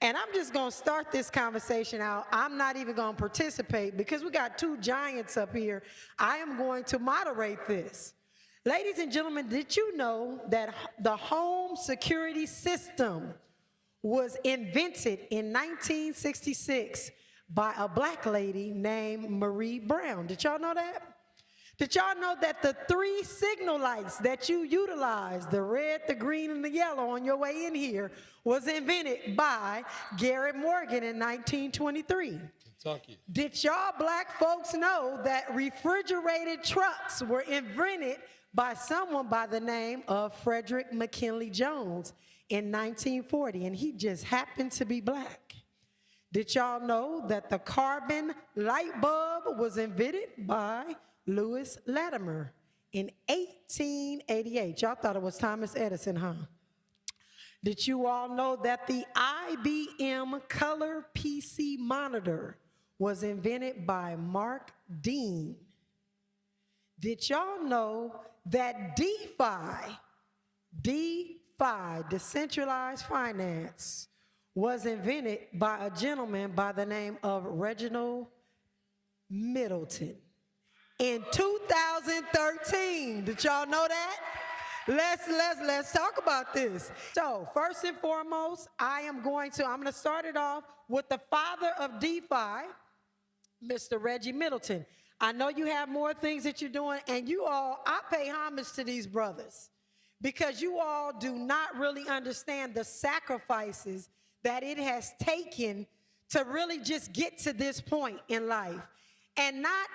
And I'm just going to start this conversation out. I'm not even going to participate because we got two giants up here. I am going to moderate this. Ladies and gentlemen, did you know that the home security system was invented in 1966 by a black lady named Marie Brown? Did y'all know that? Did y'all know that the 3 signal lights that you utilize, the red, the green, and the yellow on your way in here, was invented by Garrett Morgan in 1923? Kentucky. Did y'all black folks know that refrigerated trucks were invented by someone by the name of Frederick McKinley Jones in 1940, and he just happened to be black? Did y'all know that the carbon light bulb was invented by Lewis Latimer in 1888? Y'all thought it was Thomas Edison, huh? Did you all know that the IBM color PC monitor was invented by Mark Dean? Did y'all know that DeFi, Decentralized Finance, was invented by a gentleman by the name of Reggie Middleton in 2013? Did y'all know that? Let's talk about this. So first and foremost, I'm going to start it off with the father of DeFi, Mr. Reggie Middleton. I know you have more things that you're doing, and I pay homage to these brothers because you all do not really understand the sacrifices that it has taken to really just get to this point in life, and not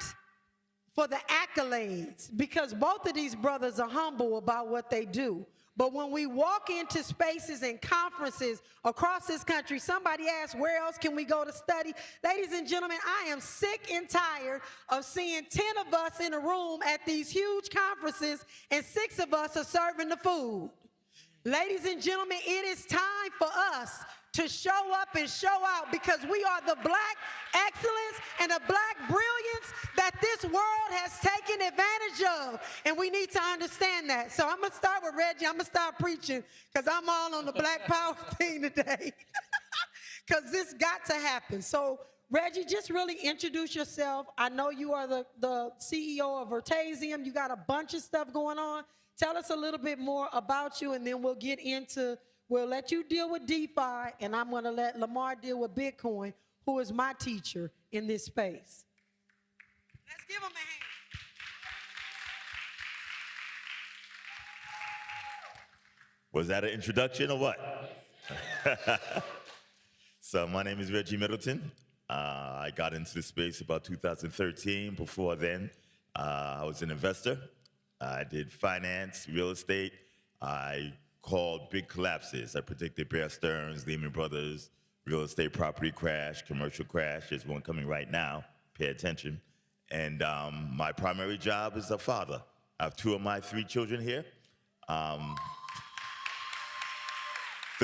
for the accolades, because both of these brothers are humble about what they do. But when we walk into spaces and conferences across this country, somebody asks, where else can we go to study? Ladies and gentlemen, I am sick and tired of seeing 10 of us in a room at these huge conferences and 6 of us are serving the food. Ladies and gentlemen, it is time for us to show up and show out, because we are the black excellence and the black brilliance that this world has taken advantage of, and we need to understand that. So I'm going to start with Reggie. I'm going to start preaching because I'm all on the black power thing today, because this got to happen. So Reggie, just really introduce yourself. I know you are the CEO of Vertasium. You got a bunch of stuff going on. Tell us a little bit more about you, and then we'll get into, we'll let you deal with DeFi, and I'm going to let Lamar deal with Bitcoin, who is my teacher in this space. Let's give him a hand. Was that an introduction or what? So my name is Reggie Middleton. I got into the space about 2013. Before then, I was an investor. I did finance, real estate. I called big collapses. I predicted Bear Stearns, Lehman Brothers, real estate property crash, commercial crash. There's one coming right now. Pay attention. And my primary job is a father. I have 2 of my 3 children here. The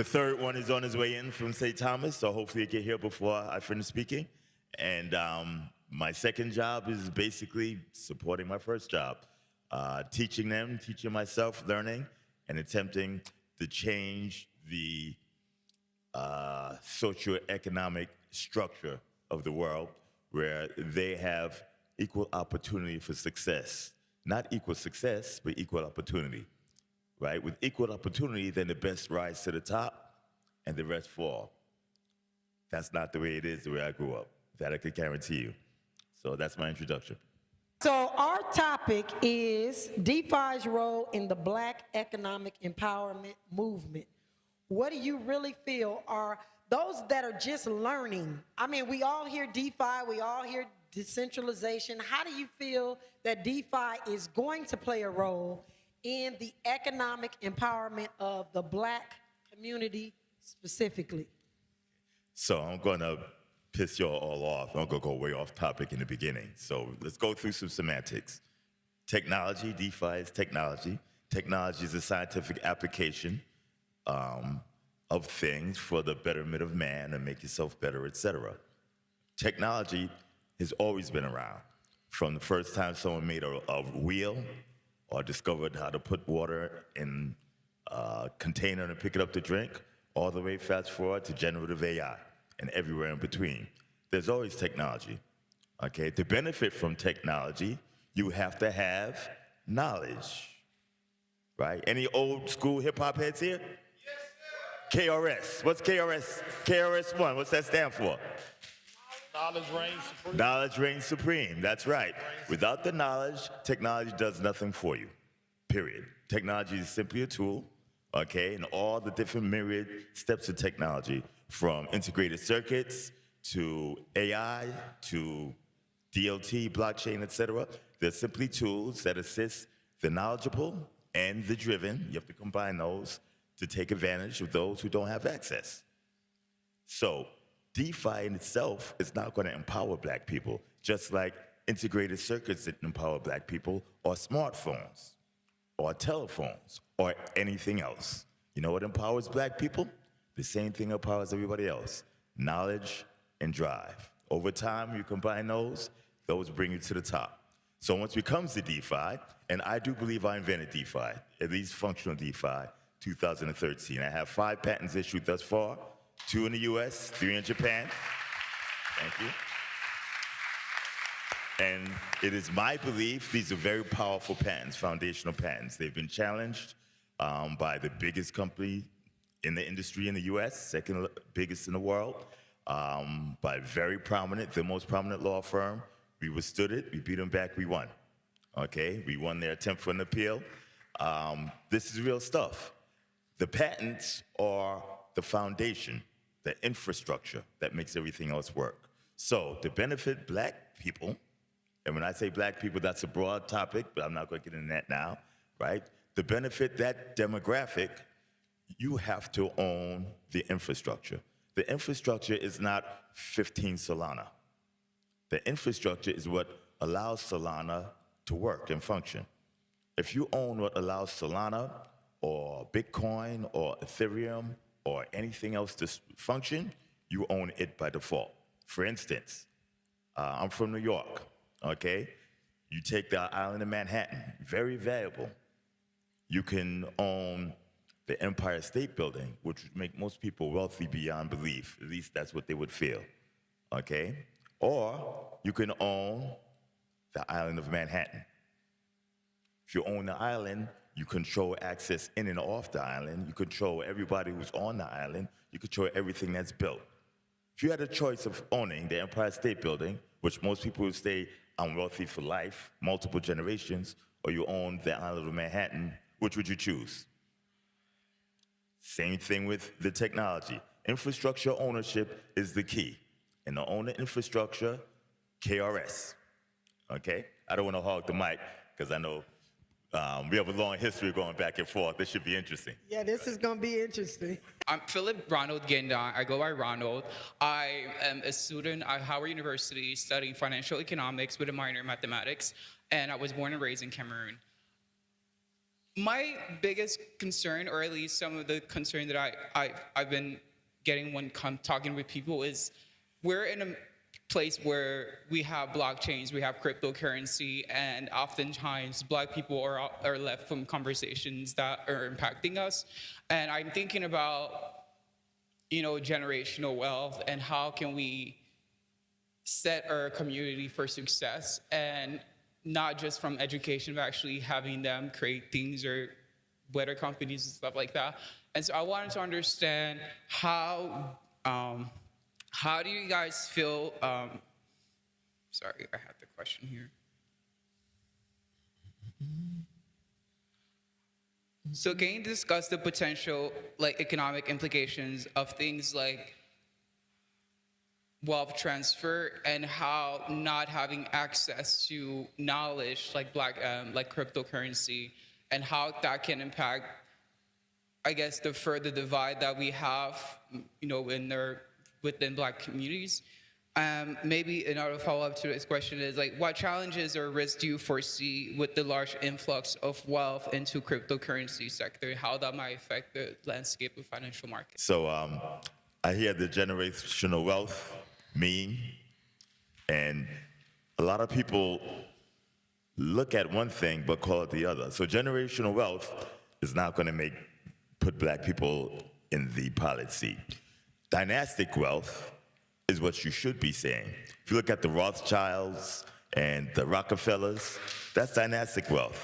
third one is on his way in from St. Thomas, so hopefully he'll get here before I finish speaking. And my second job is basically supporting my first job, teaching them, teaching myself, learning, and attempting to change the socioeconomic structure of the world where they have equal opportunity for success. Not equal success, but equal opportunity, right? With equal opportunity, then the best rise to the top and the rest fall. That's not the way it is the way I grew up. That I could guarantee you. So that's my introduction. So our topic is DeFi's role in the Black economic empowerment movement. What do you really feel are those that are just learning? I mean, we all hear DeFi, we all hear decentralization. How do you feel that DeFi is going to play a role in the economic empowerment of the Black community specifically? So I'm going to piss y'all all off. I'm going to go way off topic in the beginning. So let's go through some semantics. Technology, DeFi is technology. Technology is a scientific application of things for the betterment of man and make yourself better, etc. Technology has always been around. From the first time someone made a wheel or discovered how to put water in a container and pick it up to drink, all the way fast forward to generative AI and everywhere in between. There's always technology, okay? To benefit from technology, you have to have knowledge, right? Any old school hip hop heads here? KRS, what's KRS? KRS-One, what's that stand for? Knowledge reigns supreme. Knowledge reigns supreme, that's right. Without the knowledge, technology does nothing for you, period. Technology is simply a tool, okay? And all the different myriad steps of technology, from integrated circuits to AI to DLT, blockchain, etc. They're simply tools that assist the knowledgeable and the driven. You have to combine those to take advantage of those who don't have access. So DeFi in itself is not going to empower black people, just like integrated circuits didn't empower black people, or smartphones, or telephones, or anything else. You know what empowers black people? The same thing empowers everybody else: knowledge and drive. Over time, you combine those bring you to the top. So once it comes to DeFi, and I do believe I invented DeFi, at least functional DeFi, 2013. I have 5 patents issued thus far, 2 in the US, 3 in Japan. Thank you. And it is my belief these are very powerful patents, foundational patents. They've been challenged by the biggest company in the industry in the US, second biggest in the world, by very prominent, the most prominent law firm. We withstood it, we beat them back, we won. Okay, we won their attempt for an appeal. This is real stuff. The patents are the foundation, the infrastructure that makes everything else work. So to benefit black people, and when I say black people, that's a broad topic, but I'm not going to get into that now, right? To benefit that demographic, you have to own the infrastructure. The infrastructure is not 15 Solana. The infrastructure is what allows Solana to work and function. If you own what allows Solana or Bitcoin or Ethereum or anything else to function, you own it by default. For instance, I'm from New York, okay? You take the island of Manhattan, very valuable. You can own the Empire State Building, which would make most people wealthy beyond belief. At least that's what they would feel, okay? Or you can own the island of Manhattan. If you own the island, you control access in and off the island. You control everybody who's on the island. You control everything that's built. If you had a choice of owning the Empire State Building, which most people would say, I'm wealthy for life, multiple generations, or you own the island of Manhattan, which would you choose? Same thing with the technology. Infrastructure ownership is the key. And to own the infrastructure, KRS, okay? I don't want to hog the mic, because I know we have a long history going back and forth. This should be interesting. Yeah, this is going to be interesting. I'm Philip Ronald Gendon. I go by Ronald. I am a student at Howard University studying financial economics with a minor in mathematics, and I was born and raised in Cameroon. My biggest concern, or at least some of the concern that I've been getting when talking with people, is we're in a place where we have blockchains, we have cryptocurrency, and oftentimes black people are left from conversations that are impacting us. And I'm thinking about, generational wealth and how can we set our community for success, and not just from education, but actually having them create things or better companies and stuff like that. And so I wanted to understand how do you guys feel, sorry, I had the question here. So can you discuss the potential economic implications of things like wealth transfer and how not having access to knowledge like cryptocurrency, and how that can impact, I guess, the further divide that we have, within black communities? Maybe another follow-up to this question is, what challenges or risks do you foresee with the large influx of wealth into cryptocurrency sector, how that might affect the landscape of financial markets? So I hear the generational wealth meme, and a lot of people look at one thing but call it the other. So generational wealth is not going to put black people in the pilot seat. Dynastic wealth is what you should be saying. If you look at the Rothschilds and the Rockefellers, that's dynastic wealth.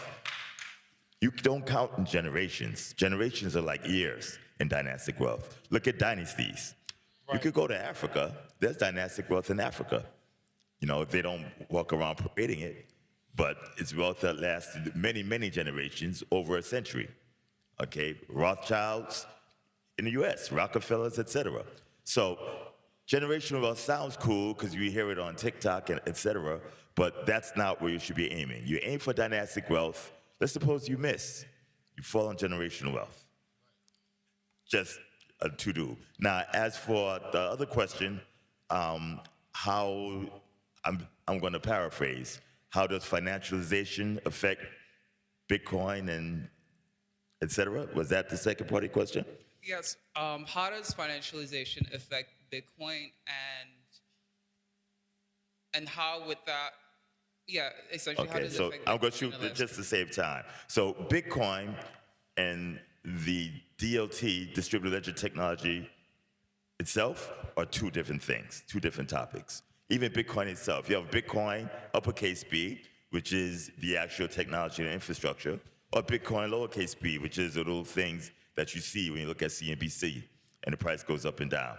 You don't count in generations. Generations are like years in dynastic wealth. Look at dynasties. You could go to Africa, there's dynastic wealth in Africa. You know, they don't walk around parading it, but it's wealth that lasted many, many generations, over a century. Okay, Rothschilds in the US, Rockefellers, etc. So generational wealth sounds cool because you hear it on TikTok and etc., but that's not where you should be aiming. You aim for dynastic wealth. Let's suppose you miss. You fall on generational wealth. Just a to-do. Now, as for the other question, how, I'm going to paraphrase, how does financialization affect Bitcoin and et cetera? Was that the second part of the question? Yes. How does financialization affect Bitcoin, and how would that? Yeah, essentially, how Okay, does it so affect I'm going to Bitcoin shoot just to save time. So Bitcoin and the DLT, distributed ledger technology itself, are two different things, two different topics. Even Bitcoin itself, you have Bitcoin, uppercase B, which is the actual technology and infrastructure, or Bitcoin, lowercase b, which is the little things that you see when you look at CNBC and the price goes up and down.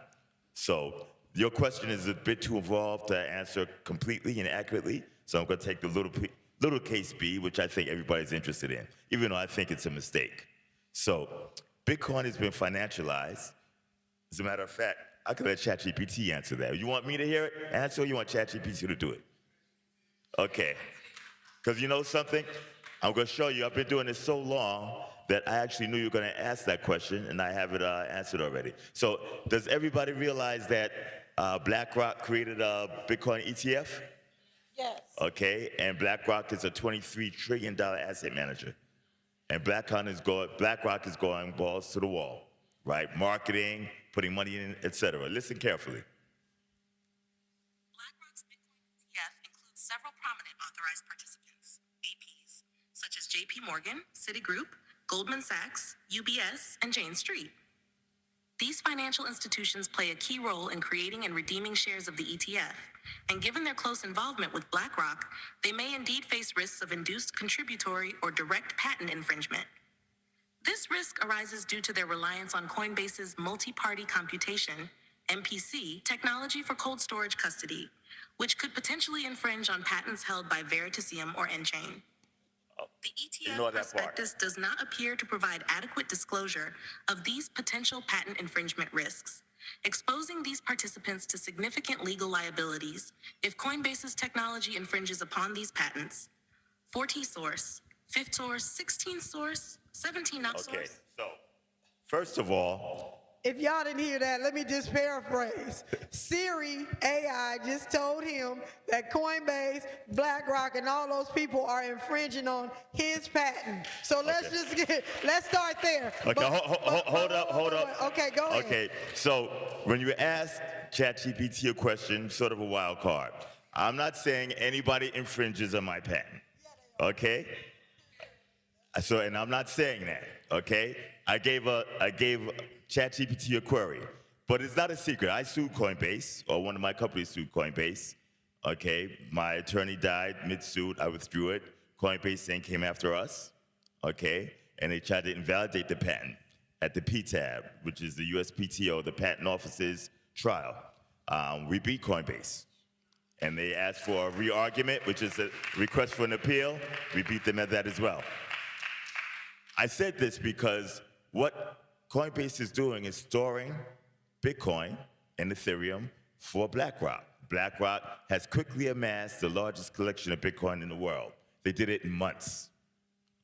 So your question is a bit too involved to answer completely and accurately, so I'm going to take the little case B, which I think everybody's interested in, even though I think it's a mistake. So Bitcoin has been financialized. As a matter of fact, I could let ChatGPT answer that. You want me to hear it answer, or you want ChatGPT to do it? Okay. Because you know something? I'm going to show you. I've been doing this so long that I actually knew you were going to ask that question, and I have it answered already. So does everybody realize that BlackRock created a Bitcoin ETF? Yes. Okay, and BlackRock is a $23 trillion asset manager. And BlackRock is going balls to the wall, right? Marketing, putting money in, et cetera. Listen carefully. BlackRock's Bitcoin ETF includes several prominent authorized participants, APs, such as JP Morgan, Citigroup, Goldman Sachs, UBS, and Jane Street. These financial institutions play a key role in creating and redeeming shares of the ETF, and given their close involvement with BlackRock, they may indeed face risks of induced contributory or direct patent infringement. This risk arises due to their reliance on Coinbase's multi-party computation, MPC, technology for cold storage custody, which could potentially infringe on patents held by Veritasium or Enchain. The Ignore ETF that part. prospectus does not appear to provide adequate disclosure of these potential patent infringement risks, exposing these participants to significant legal liabilities if Coinbase's technology infringes upon these patents. 4T source, 5th source, 16th source, 17 not Okay, source. so first of all, If y'all didn't hear that, let me just paraphrase. Siri AI just told him that Coinbase, BlackRock, and all those people are infringing on his patent. So let's start there. okay, hold up. Okay, go ahead. Okay, so when you ask ChatGPT a question, sort of a wild card, I'm not saying anybody infringes on my patent, okay? So, and I'm not saying that, okay? I gave ChatGPT a query, but it's not a secret. I sued Coinbase, or one of my companies sued Coinbase, okay? My attorney died mid-suit, I withdrew it. Coinbase then came after us, okay? And they tried to invalidate the patent at the PTAB, which is the USPTO, the Patent Office's trial. We beat Coinbase. And they asked for a re-argument, which is a request for an appeal. We beat them at that as well. I said this because what Coinbase is doing is storing Bitcoin and Ethereum for BlackRock. BlackRock has quickly amassed the largest collection of Bitcoin in the world. They did it in months,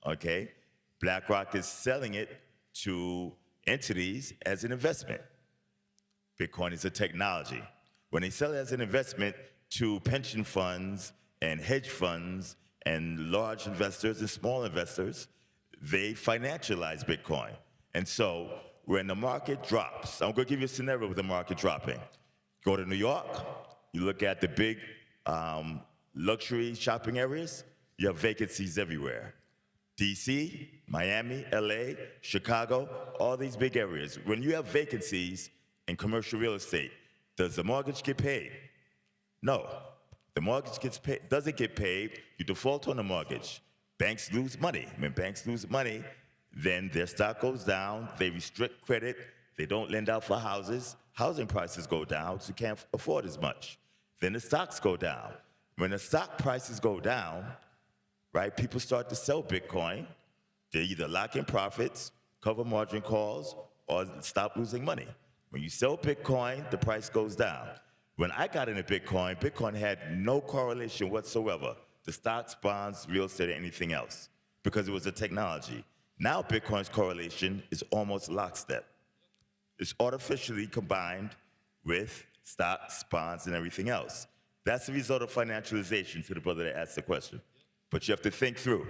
okay? BlackRock is selling it to entities as an investment. Bitcoin is a technology. When they sell it as an investment to pension funds and hedge funds and large investors and small investors, they financialize Bitcoin. And so when the market drops, I'm going to give you a scenario with the market dropping. Go to New York, you look at the big luxury shopping areas, you have vacancies everywhere. DC, Miami, LA, Chicago, all these big areas. When you have vacancies in commercial real estate, does the mortgage get paid? No. The mortgage doesn't get paid. You default on the mortgage. Banks lose money. When banks lose money, then their stock goes down. They restrict credit. They don't lend out for houses. Housing prices go down, so you can't afford as much. Then the stocks go down. When the stock prices go down, right, people start to sell Bitcoin. They either lock in profits, cover margin calls, or stop losing money. When you sell Bitcoin, the price goes down. When I got into Bitcoin, Bitcoin had no correlation whatsoever to stocks, bonds, real estate, or anything else, because it was a technology. Now Bitcoin's correlation is almost lockstep. It's artificially combined with stocks, bonds, and everything else. That's the result of financialization, to the brother that asked the question. But you have to think through.